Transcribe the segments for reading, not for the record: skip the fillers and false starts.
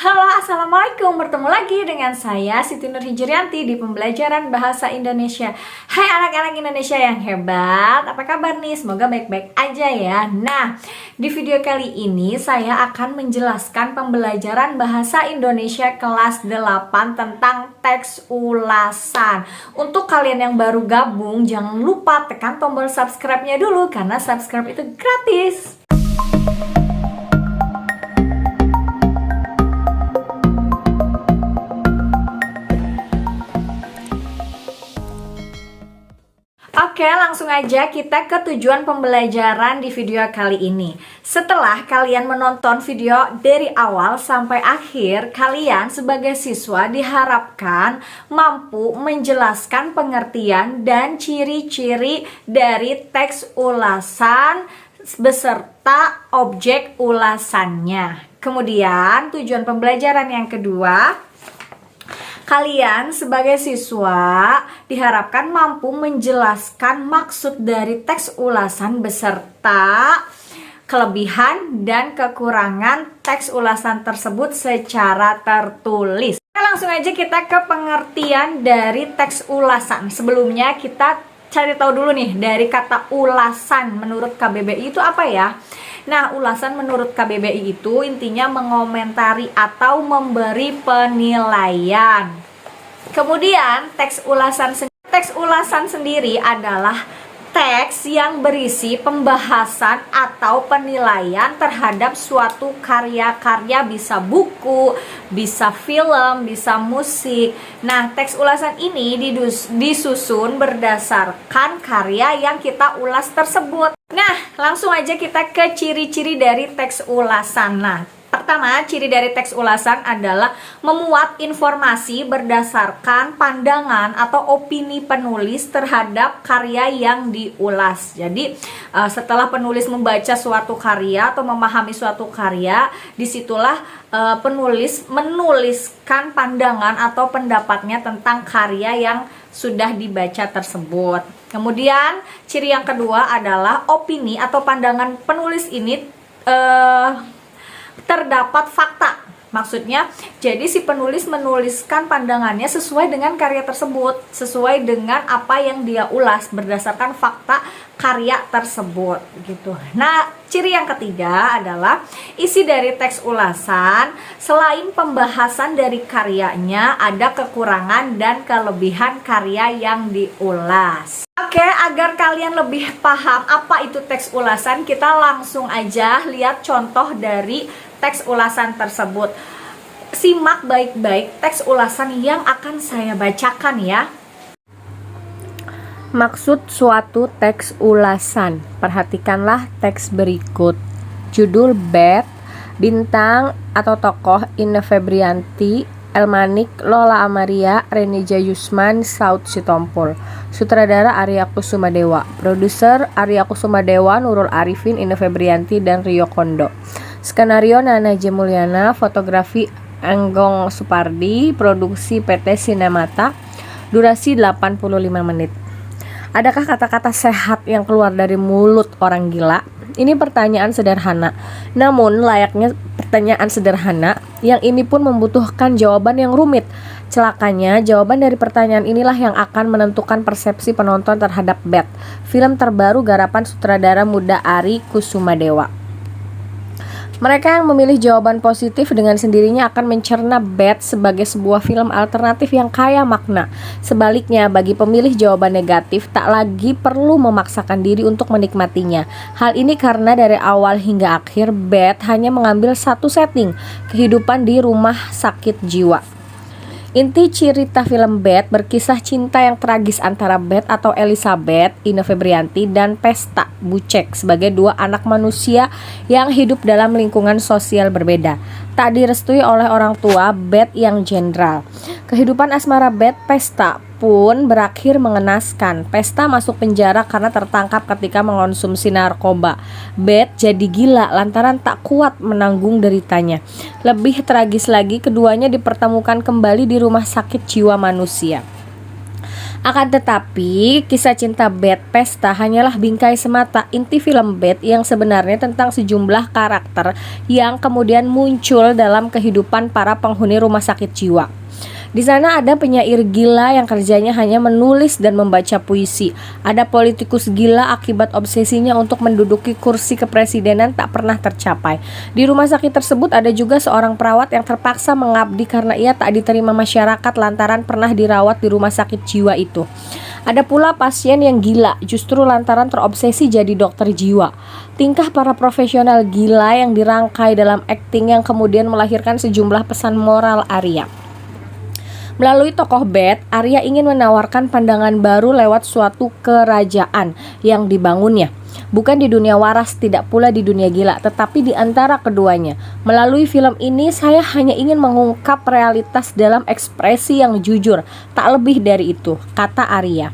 Halo, assalamualaikum. Bertemu lagi dengan saya Siti Nur Hijrianti di pembelajaran bahasa Indonesia. Hai anak-anak Indonesia yang hebat, apa kabar nih? Semoga baik-baik aja ya. Nah, di video kali ini saya akan menjelaskan pembelajaran bahasa Indonesia kelas 8 tentang teks ulasan. Untuk kalian yang baru gabung, jangan lupa tekan tombol subscribe-nya dulu karena subscribe itu gratis. Oke, langsung aja kita ke tujuan pembelajaran di video kali ini. Setelah kalian menonton video dari awal sampai akhir, kalian sebagai siswa diharapkan mampu menjelaskan pengertian dan ciri-ciri dari teks ulasan beserta objek ulasannya. Kemudian, tujuan pembelajaran yang kedua, kalian sebagai siswa diharapkan mampu menjelaskan maksud dari teks ulasan beserta kelebihan dan kekurangan teks ulasan tersebut secara tertulis. Langsung aja kita ke pengertian dari teks ulasan. Sebelumnya kita cari tahu dulu nih dari kata ulasan menurut KBBI itu apa ya? Nah, ulasan menurut KBBI itu intinya mengomentari atau memberi penilaian. Kemudian teks ulasan sendiri adalah teks yang berisi pembahasan atau penilaian terhadap suatu karya-karya, bisa buku, bisa film, bisa musik. Nah, teks ulasan ini disusun berdasarkan karya yang kita ulas tersebut. Nah, langsung aja kita ke ciri-ciri dari teks ulasan. Nah, pertama, ciri dari teks ulasan adalah memuat informasi berdasarkan pandangan atau opini penulis terhadap karya yang diulas. Jadi, setelah penulis membaca suatu karya atau memahami suatu karya, disitulah penulis menuliskan pandangan atau pendapatnya tentang karya yang sudah dibaca tersebut. Kemudian, ciri yang kedua adalah opini atau pandangan penulis ini terdapat fakta. Maksudnya, jadi si penulis menuliskan pandangannya sesuai dengan karya tersebut, sesuai dengan apa yang dia ulas berdasarkan fakta karya tersebut gitu. Nah, ciri yang ketiga adalah isi dari teks ulasan selain pembahasan dari karyanya, ada kekurangan dan kelebihan karya yang diulas. Oke, agar kalian lebih paham apa itu teks ulasan, kita langsung aja lihat contoh dari teks ulasan tersebut. Simak baik-baik teks ulasan yang akan saya bacakan ya. Maksud suatu teks ulasan. Perhatikanlah teks berikut. Judul bed, bintang atau tokoh Ine Febrianti, Elmanik, Lola Amaria, Renija Yusman, Saud Sitompul. Sutradara Arya Kusumadewa. Produser Arya Kusumadewa, Nurul Arifin, Ine Febrianti, dan Rio Kondo. Skenario Nana J. Mulyana. Fotografi Enggong Supardi. Produksi PT Sinemata. Durasi 85 menit. Adakah kata-kata sehat yang keluar dari mulut orang gila? Ini pertanyaan sederhana. Namun layaknya pertanyaan sederhana, yang ini pun membutuhkan jawaban yang rumit. Celakanya, jawaban dari pertanyaan inilah yang akan menentukan persepsi penonton terhadap Bed, film terbaru garapan sutradara muda Ari Kusumadewa. Mereka yang memilih jawaban positif dengan sendirinya akan mencerna Bed sebagai sebuah film alternatif yang kaya makna. Sebaliknya, bagi pemilih jawaban negatif tak lagi perlu memaksakan diri untuk menikmatinya. Hal ini karena dari awal hingga akhir Bed hanya mengambil satu setting, kehidupan di rumah sakit jiwa. Inti cerita film Bed berkisah cinta yang tragis antara Bed atau Elizabeth Ine Febrianti dan Pesta Bucek sebagai dua anak manusia yang hidup dalam lingkungan sosial berbeda. Tak direstui oleh orang tua Bed yang jenderal. Kehidupan asmara Bed Pesta pun berakhir mengenaskan. Pesta masuk penjara karena tertangkap ketika mengonsumsi narkoba. Bed jadi gila lantaran tak kuat menanggung deritanya. Lebih tragis lagi, keduanya dipertemukan kembali di rumah sakit jiwa manusia. Akan tetapi, kisah cinta Beth Pesta hanyalah bingkai semata. Inti film Beth yang sebenarnya tentang sejumlah karakter yang kemudian muncul dalam kehidupan para penghuni rumah sakit jiwa. Di sana ada penyair gila yang kerjanya hanya menulis dan membaca puisi. Ada politikus gila akibat obsesinya untuk menduduki kursi kepresidenan tak pernah tercapai. Di rumah sakit tersebut ada juga seorang perawat yang terpaksa mengabdi karena ia tak diterima masyarakat lantaran pernah dirawat di rumah sakit jiwa itu. Ada pula pasien yang gila justru lantaran terobsesi jadi dokter jiwa. Tingkah para profesional gila yang dirangkai dalam akting yang kemudian melahirkan sejumlah pesan moral Arya. Melalui tokoh Beth, Arya ingin menawarkan pandangan baru lewat suatu kerajaan yang dibangunnya. Bukan di dunia waras, tidak pula di dunia gila, tetapi di antara keduanya. Melalui film ini, saya hanya ingin mengungkap realitas dalam ekspresi yang jujur, tak lebih dari itu, kata Arya.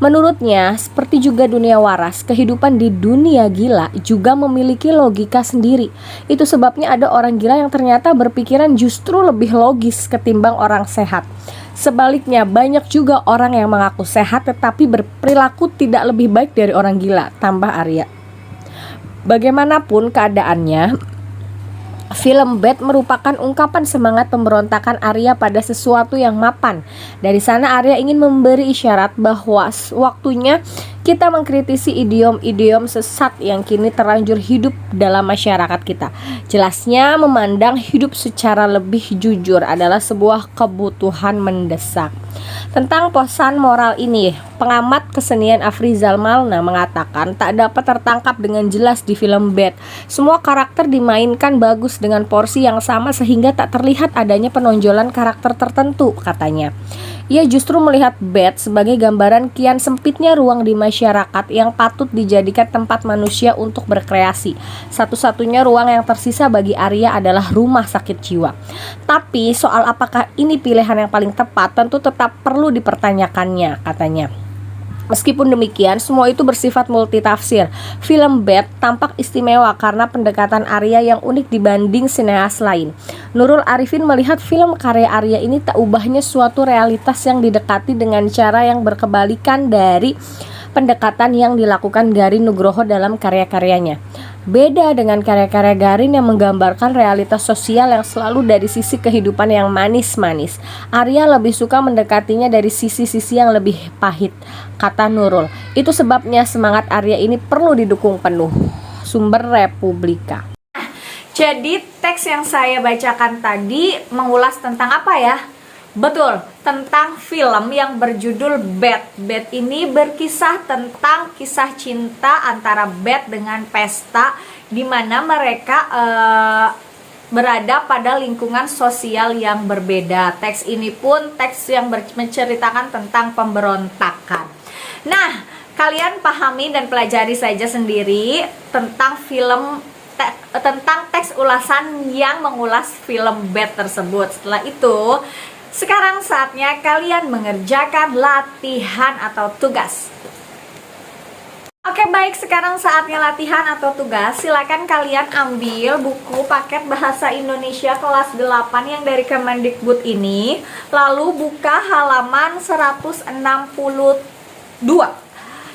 Menurutnya, seperti juga dunia waras, kehidupan di dunia gila juga memiliki logika sendiri. Itu sebabnya ada orang gila yang ternyata berpikiran justru lebih logis ketimbang orang sehat. Sebaliknya, banyak juga orang yang mengaku sehat tetapi berperilaku tidak lebih baik dari orang gila, tambah Arya. Bagaimanapun keadaannya, film Beth merupakan ungkapan semangat pemberontakan Arya pada sesuatu yang mapan. Dari sana Arya ingin memberi isyarat bahwa waktunya kita mengkritisi idiom-idiom sesat yang kini terlanjur hidup dalam masyarakat kita. Jelasnya, memandang hidup secara lebih jujur adalah sebuah kebutuhan mendesak. Tentang pesan moral ini, pengamat kesenian Afrizal Malna mengatakan tak dapat tertangkap dengan jelas di film Beth. Semua karakter dimainkan bagus dengan porsi yang sama sehingga tak terlihat adanya penonjolan karakter tertentu, katanya. Ia justru melihat Beth sebagai gambaran kian sempitnya ruang di masyarakat yang patut dijadikan tempat manusia untuk berkreasi. Satu-satunya ruang yang tersisa bagi Arya adalah rumah sakit jiwa. Tapi soal apakah ini pilihan yang paling tepat tentu tetap perlu dipertanyakannya, katanya. Meskipun demikian, semua itu bersifat multitafsir. Film Beth tampak istimewa karena pendekatan Arya yang unik dibanding sineas lain. Nurul Arifin melihat film karya Arya ini tak ubahnya suatu realitas yang didekati dengan cara yang berkebalikan dari pendekatan yang dilakukan Garin Nugroho dalam karya-karyanya. Beda dengan karya-karya Garin yang menggambarkan realitas sosial yang selalu dari sisi kehidupan yang manis-manis. Arya lebih suka mendekatinya dari sisi-sisi yang lebih pahit, kata Nurul. Itu sebabnya semangat Arya ini perlu didukung penuh. Sumber Republika. Jadi teks yang saya bacakan tadi mengulas tentang apa ya? Betul, tentang film yang berjudul Beth. Beth ini berkisah tentang kisah cinta antara Beth dengan Pesta, di mana mereka berada pada lingkungan sosial yang berbeda. Teks ini pun teks yang menceritakan tentang pemberontakan. Nah, kalian pahami dan pelajari saja sendiri tentang film tentang teks ulasan yang mengulas film Beth tersebut. Setelah itu, sekarang saatnya kalian mengerjakan latihan atau tugas. Oke, baik, sekarang saatnya latihan atau tugas. Silakan kalian ambil buku paket bahasa Indonesia kelas 8 yang dari Kemendikbud ini. Lalu buka halaman 162.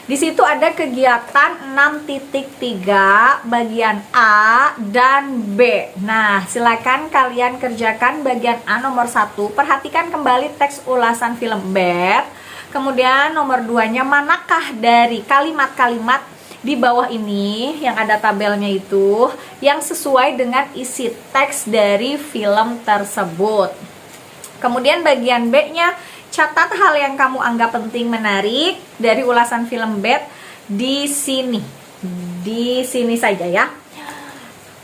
Di situ ada kegiatan 6.3 bagian A dan B. Nah, silakan kalian kerjakan bagian A nomor 1. Perhatikan kembali teks ulasan film Beth. Kemudian nomor 2-nya, manakah dari kalimat-kalimat di bawah ini yang ada tabelnya itu yang sesuai dengan isi teks dari film tersebut. Kemudian bagian B-nya, catat hal yang kamu anggap penting menarik dari ulasan film Beth di sini. Di sini saja ya.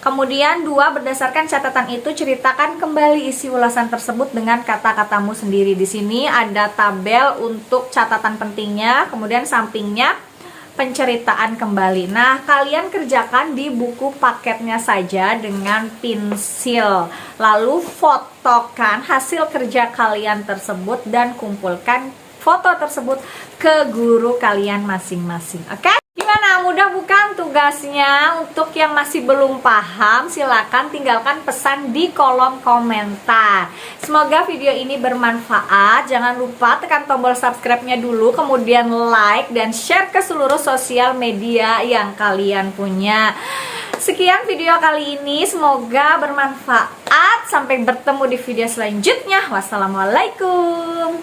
Kemudian 2, berdasarkan catatan itu ceritakan kembali isi ulasan tersebut dengan kata-katamu sendiri. Di sini ada tabel untuk catatan pentingnya, kemudian sampingnya penceritaan kembali. Nah, kalian kerjakan di buku paketnya saja dengan pensil. Lalu fotokan hasil kerja kalian tersebut dan kumpulkan foto tersebut ke guru kalian masing-masing. Oke? Gimana, mudah bukan tugasnya? Untuk yang masih belum paham, silakan tinggalkan pesan di kolom komentar. Semoga video ini bermanfaat. Jangan lupa tekan tombol subscribe-nya dulu, kemudian like dan share ke seluruh sosial media yang kalian punya. Sekian video kali ini, semoga bermanfaat. Sampai bertemu di video selanjutnya. Wassalamualaikum.